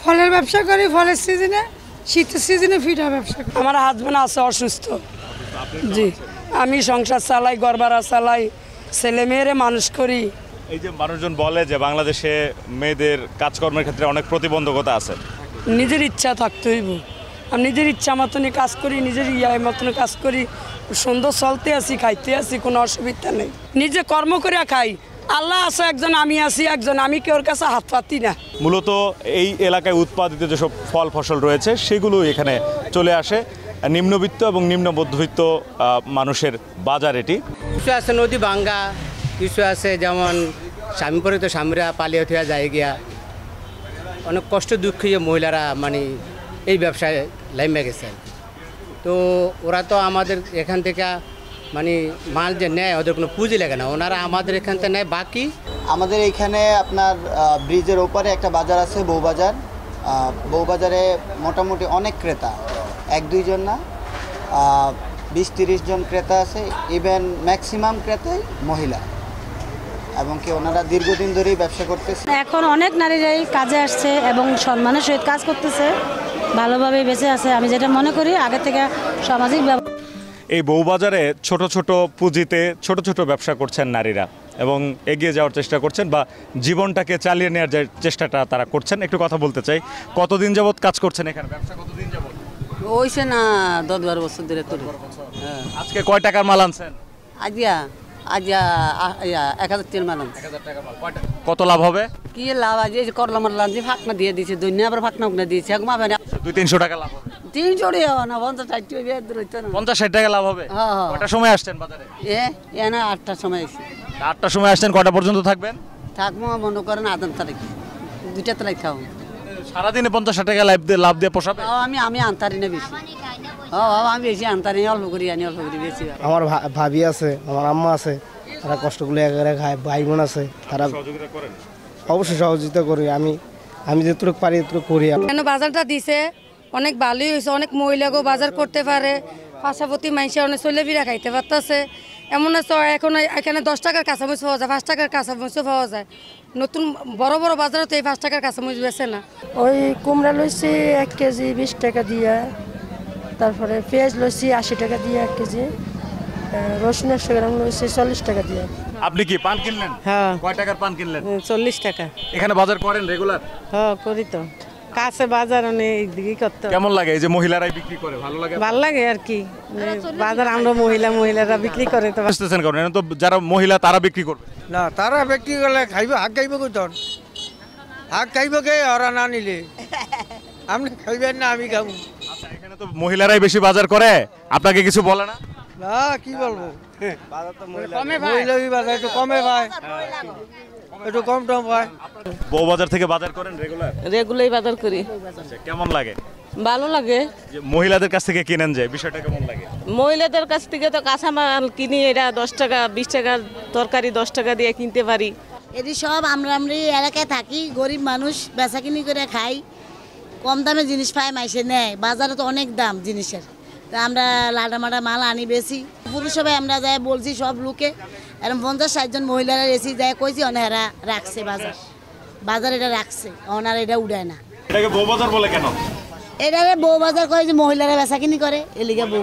ফলের ব্যবসা করি, ফলের সিজনে, শীতের সিজনে পিঠা ব্যবসা করি। আমার হাজবেন্ড আছে অসুস্থ, জি। আমি সংসার চালাই, ঘর ভাড়া চালাই, ছেলে মেয়েরে মানুষ করি। এই যে মানুষজন বলে যে বাংলাদেশে মেয়েদের কাজকর্মের ক্ষেত্রে অনেক প্রতিবন্ধকতা আছে, নিজের ইচ্ছা থাকতে হইব। আমি নিজের ইচ্ছা মতনই কাজ করি, নিজের ইয়ে মতন কাজ করি, সুন্দর চলতে আছি, খাইতে আছি, কোনো অসুবিধা নেই। নিজে কর্ম করে খাই, আল্লাহ আছে একজন, আমি আছি একজন, আমি কেউর কাছে হাত পাতি না। মূলত এই এলাকায় উৎপাদিত যেসব ফল ফসল রয়েছে সেগুলো এখানে চলে আসে। নিম্নবিত্ত এবং নিম্ন মধ্যবিত্ত মানুষের বাজার এটি। কিছু আছে নদী ভাঙ্গা, কিছু আছে যেমন স্বামী পরে তো স্বামীরা পালিয়ে উঠে যায় গিয়া, অনেক কষ্ট দুঃখী মহিলারা মানে এই ব্যবসায় লাইমে গেছে। তো ওরা তো আমাদের এখান থেকে মানে মাল যে নেয় ওদের কোনো পুঁজি লাগে না, ওনারা আমাদের এখান থেকে নেয় বাকি। আমাদের এইখানে আপনার ব্রিজের ওপারে একটা বাজার আছে, বউবাজার। বউবাজারে মোটামুটি অনেক ক্রেতা, 1-2 জন না, 20-30 জন ক্রেতা আছে। ইভেন ম্যাক্সিমাম ক্রেতাই মহিলা, এবং কি ওনারা দীর্ঘদিন ধরেই ব্যবসা করতেছে। এখন অনেক নারীরাই কাজে আসছে এবং সম্মানের সহিত কাজ করতেছে, ভালোভাবে বেঁচে আছে। আমি যেটা মনে করি আগে থেকে সামাজিক এই বউবাজারে ছোট ছোট পুঁজিতে ছোট ছোট ব্যবসা করছেন নারীরা এবং এগিয়ে যাওয়ার চেষ্টা করছেন বা জীবনটাকে চালিয়ে নেওয়ার যে চেষ্টাটা তারা করছেন। একটু কথা বলতে চাই, কতদিন যাবত কাজ করছেন এখানে, ব্যবসা কতদিন যাবত? ওইসে না 10-12 বছর ধরে করি। আজকে কয় টাকার মাল আনছেন? আজিয়া 1000 টাকার মাল। কত লাভ হবে? কি লাভ, আজ এই যে করলা মারলাম যে ফাঁকনা দিয়ে দিয়েছে, দুনিয়া আবার ফাঁকনা দিয়েছে, এক মাপে না 200-300 টাকা লাভ হবে। 300 না 50-60 না, 50-60 টাকা লাভ হবে। হ্যাঁ। কয়টার সময় আসছেন বাজারে? না 8টার সময় এসে। 8টার সময় আসছেন, কয়টা পর্যন্ত থাকবেন? থাকবো মনে করেন 8 তারিখ, 2টা তারিখ খাবো। সারাদিনে 50-60 টাকা লাভ দিয়ে পোষাবে? আমি আনতারি না বেশি, আমি বেশি আনতারি, অল্প করি আনি, অল্প করি বেশি। আমার ভাবি আছে, আমার আম্মা আছে, তারা কষ্টগুলো একেবারে খায়, ভাই বোন আছে, তারা সহযোগিতা করেন? অবশ্যই সহযোগিতা করি। আমি যেটুকু পারি এটুকু করি। কেন বাজারটা দিছে অনেক ভালোই হয়েছে, অনেক মহিলাকেও বাজার করতে পারে, পাশাপাশি মানুষের অনেক চলেবিরা খাইতে পারতেছে। এমন আছে এখন এখানে 10 টাকার কাঁচামরিচ পাওয়া যায়, 5 টাকার কাঁচামরিচও পাওয়া যায়। নতুন বড় বড় বাজারে তো এই 5 টাকার কাঁচামরিচ বেছে না। ওই কুমড়া লইছি 1 কেজি 20 টাকা দিয়ে, তারপরে পেঁয়াজ লইছি 80 টাকা দিয়ে 1 কেজি, রসুন 100 গ্রাম লইছি 40 টাকা দিয়ে। আপনি কি পান কিনলেন? হ্যাঁ। কয় টাকার পান কিনলেন? 40 টাকা। এখানে বাজার করেন রেগুলার? হ্যাঁ করি তো, কাছে বাজার অনেক দিকে করতে। কেমন লাগে এই যে মহিলারাই বিক্রি করে, ভালো লাগে? ভালো লাগে আর কি, বাজার আমরা মহিলারা বিক্রি করে তো। বুঝতেছেন কারণ এটা তো যারা মহিলা তারা বিক্রি করবে না, তারা বিক্রি করলে খাইব, হাক খাইব কই? তোর হাক খাইব কে? ওরা না নিলে আপনি খাইবেন না, আমি খাবো। আচ্ছা, এখানে তো মহিলারাই বেশি বাজার করে, আপনাকে কিছু বলে না? না, কি বলবো, বাজার তো মহিলা বাজার একটু কমে পায়, একটু কম টম পায়। বউবাজার থেকে বাজার করেন রেগুলার? রেগুলারই বাজার করি। আচ্ছা, কেমন লাগে? ভালো লাগে। যে মহিলাদের কাছ থেকে কিনেন, যে বিষয়টা কেমন লাগে? মহিলাদের কাছ থেকে তো কাঁচামাল কিনি, এটা 10 টাকা 20 টাকা তরকারি 10 টাকা দিয়ে কিনতে পারি। এটি সব আমরা এলাকায় থাকি, গরিব মানুষ বেচা কিনি করে খাই, কম দামে জিনিস পাই, মাইসে নেয়। বাজারে তো অনেক দাম জিনিসের, তা আমরা লাটামাটা মাল আনি বেশি। পুরুষ সবাই আমরা যাই বলছি, সব লোকে এরকম 50-60 জন মহিলারা এসি যায় কইছি, অনেকেরা রাখছে বাজার এটা রাখছে, ওনারা এটা উড়ায় না। এটাকে বউবাজার বলে কেন? এটারে বউ বাজার করে যে মহিলারা বেচা কিনি করে, এলিগা বউ।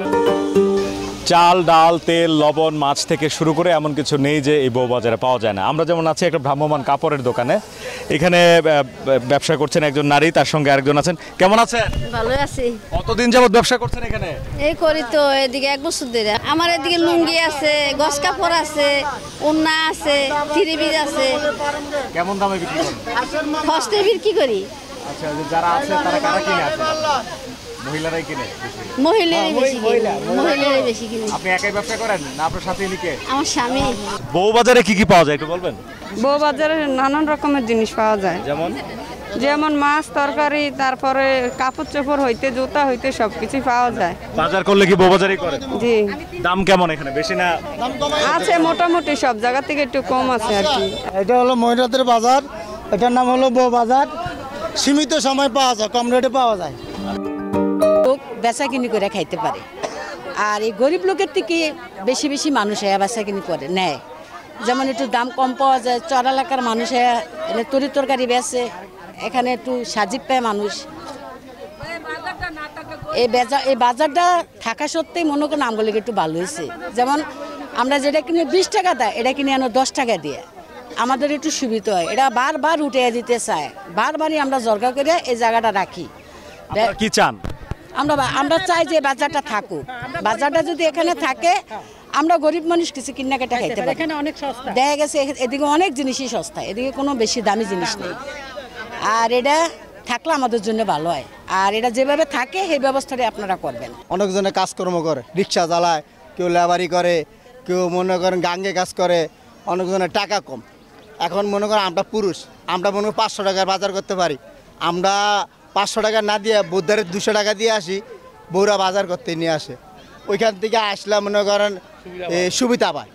চাল, ডাল, তেল, লবণ, মাছ থেকে শুরু করে এমন কিছু নেই যে এই বউবাজারে পাওয়া যায় না। আমরা যেমন আছি একটা ভ্রাম্যমান কাপড়ের দোকানে, এখানে ব্যবসা করছেন একজন নারী, তার সঙ্গে আরেকজন আছেন। কেমন আছেন? ভালোই আছি। কতদিন যাবত ব্যবসা করছেন এখানে? এই করি তো এদিকে 1 বছর ধরে। আমার এদিকে লুঙ্গি আছে, গস কাপড় আছে, ওন্না আছে, থ্রিপিস আছে। কেমন দামে বিক্রি করেন? হস্তে বিক্রি করি। আচ্ছা, যারা আছে তারা কারা কিনে আসে? মহিলারাই কিনে? মহিলারাই বেশি কিনে। আপনি একাই ব্যবসা করেন না আপনার সাথে লিখে? আমার স্বামী। বউবাজারে কি কি পাওয়া যায় একটু বলবেন? বউবাজারে নানান রকমের জিনিস পাওয়া যায়, যেমন মাছ, তরকারি, তারপরে কাপড় চোপড় হইতে, জুতা হইতে সবকিছু পাওয়া যায়। বাজার করলে কি বউবাজারই করেন? জি। দাম কেমন এখানে, বেশি না? আছে মোটামুটি, সব জায়গা থেকে একটু কম আছে আর কি। এটা হলো মহিলাদের বাজার, এটার নাম হলো বউবাজার। সীমিত সময় পাওয়া যায়, কম রেটে পাওয়া যায়। লোক বেচা কিনি করে খাইতে পারে, আর এই গরিব লোকের থেকে বেশি বেশি মানুষ বেচা কিনি করে নেয়। যেমন একটু দাম কম পাওয়া যায়, চর এলাকার মানুষ এনে তরি তরকারি বেচে, এখানে একটু সাজিব পায় মানুষ। এই বাজারটা থাকা সত্ত্বেই মনে করেন আমগুলো একটু ভালো হয়েছে। যেমন আমরা যেটা কিনে 20 টাকা দেয়, এটা কিনে আনো 10 টাকা দিয়ে, আমাদের একটু সুবিধা হয়। এটা বারবার উঠে দিতে চায়, বারবারই আমরা জরগা করে এই জায়গাটা রাখি। কি চান? আমরা চাই যে বাজারটা থাকুক। বাজারটা যদি এখানে থাকে, আমরা গরিব মানুষ কিছু কেনাকাটা খাইতে পারি। এখানে অনেক সস্তা দেখা গেছে, এদিকে অনেক জিনিসই সস্তা, এদিকে কোনো বেশি দামি জিনিস নেই। আর এটা থাকলে আমাদের জন্য ভালো হয়। আর এটা যেভাবে থাকে সেই ব্যবস্থাটাই আপনারা করবেন। অনেকজনে কাজকর্ম করে, রিক্সা চালায়, কেউ লেবারি করে, কেউ মনে করেন গাঙ্গে কাজ করে, অনেকজনের টাকা কম। এখন মনে করেন আমরা পুরুষ, আমরা মনে করেন 500 টাকার বাজার করতে পারি। আমরা 500 টাকা না দিয়ে বুধবারে 200 টাকা দিয়ে আসি, বউরা বাজার করতে নিয়ে আসে। ওইখান থেকে আসলে মনে করেন সুবিধা পায়।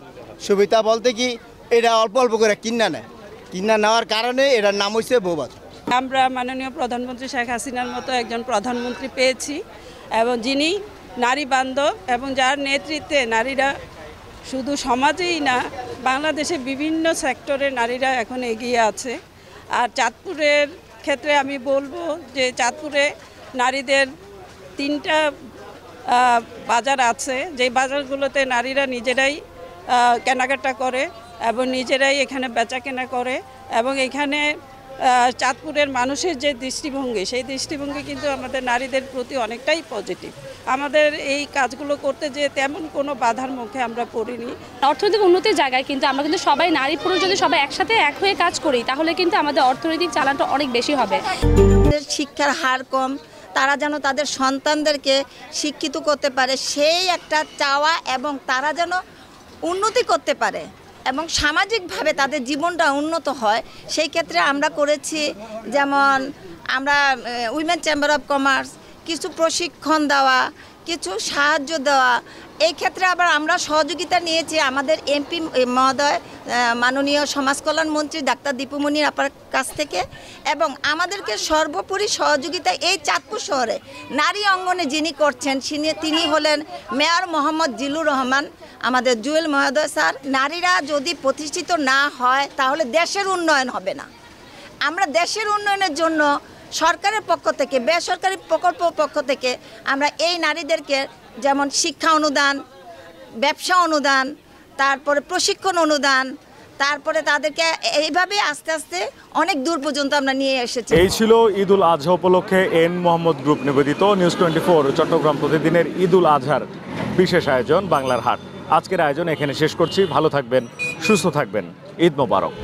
সুবিধা বলতে কি, এটা অল্প অল্প করে কিনা নেয়, কিনা নেওয়ার কারণে এটার নাম হয়েছে বউবাজার। আমরা মাননীয় প্রধানমন্ত্রী শেখ হাসিনার মতো একজন প্রধানমন্ত্রী পেয়েছি, এবং যিনি নারী বান্ধব এবং যার নেতৃত্বে নারীরা শুধু সমাজেই না, বাংলাদেশের বিভিন্ন সেক্টরে নারীরা এখন এগিয়ে আছে। আর চাঁদপুরের ক্ষেত্রে আমি বলবো যে চাঁদপুরে নারীদের 3টা বাজার আছে, যে বাজারগুলোতে নারীরা নিজেরাই কেনাকাটা করে এবং নিজেরাই এখানে বেচা কেনা করে। এবং এখানে চাঁদপুরের মানুষের যে দৃষ্টিভঙ্গি, সেই দৃষ্টিভঙ্গি কিন্তু আমাদের নারীদের প্রতি অনেকটাই পজিটিভ। আমাদের এই কাজগুলো করতে যে তেমন কোনো বাধার মুখে আমরা পড়িনি। অর্থনৈতিক উন্নতির জায়গায় কিন্তু আমরা কিন্তু সবাই, নারী পুরুষ যদি সবাই একসাথে এক হয়ে কাজ করি, তাহলে কিন্তু আমাদের অর্থনৈতিক চালানটা অনেক বেশি হবে। শিক্ষার হার কম, তারা যেন তাদের সন্তানদেরকে শিক্ষিত করতে পারে, সেই একটা চাওয়া, এবং তারা যেন উন্নতি করতে পারে এবং সামাজিকভাবে তাদের জীবনটা উন্নত হয়। সেই ক্ষেত্রে আমরা করেছি, যেমন আমরা উইমেন চেম্বার অফ কমার্স কিছু প্রশিক্ষণ দেওয়া, কিছু সাহায্য দেওয়া। এই ক্ষেত্রে আবার আমরা সহযোগিতা নিয়েছি আমাদের এমপি মহোদয়, মাননীয় সমাজ কল্যাণ মন্ত্রী ডাক্তার দীপুমণির আপার কাছ থেকে, এবং আমাদেরকে সর্বোপরি সহযোগিতা এই চাঁদপুর শহরে নারী অঙ্গনে যিনি করছেন তিনি হলেন মেয়র মোহাম্মদ জিলুর রহমান, আমাদের জুয়েল মহোদয় স্যার। নারীরা যদি প্রতিষ্ঠিত না হয় তাহলে দেশের উন্নয়ন হবে না। আমরা দেশের উন্নয়নের জন্য সরকারের পক্ষ থেকে, বেসরকারি প্রকল্প পক্ষ থেকে আমরা এই নারীদেরকে যেমন শিক্ষা অনুদান, ব্যবসা অনুদান, তারপরে প্রশিক্ষণ অনুদান, তারপরে তাদেরকে এইভাবে আস্তে আস্তে অনেক দূর পর্যন্ত আমরা নিয়ে এসেছি। এই ছিল ঈদ উল আজহা উপলক্ষে এন মোহাম্মদ গ্রুপ নিবেদিত নিউজ 24 চট্টগ্রাম প্রতিদিনের ঈদ উল আজহার বিশেষ আয়োজন বাংলার হাট। আজকের আয়োজন এখানে শেষ করছি। ভালো থাকবেন, সুস্থ থাকবেন, ঈদ মোবারক।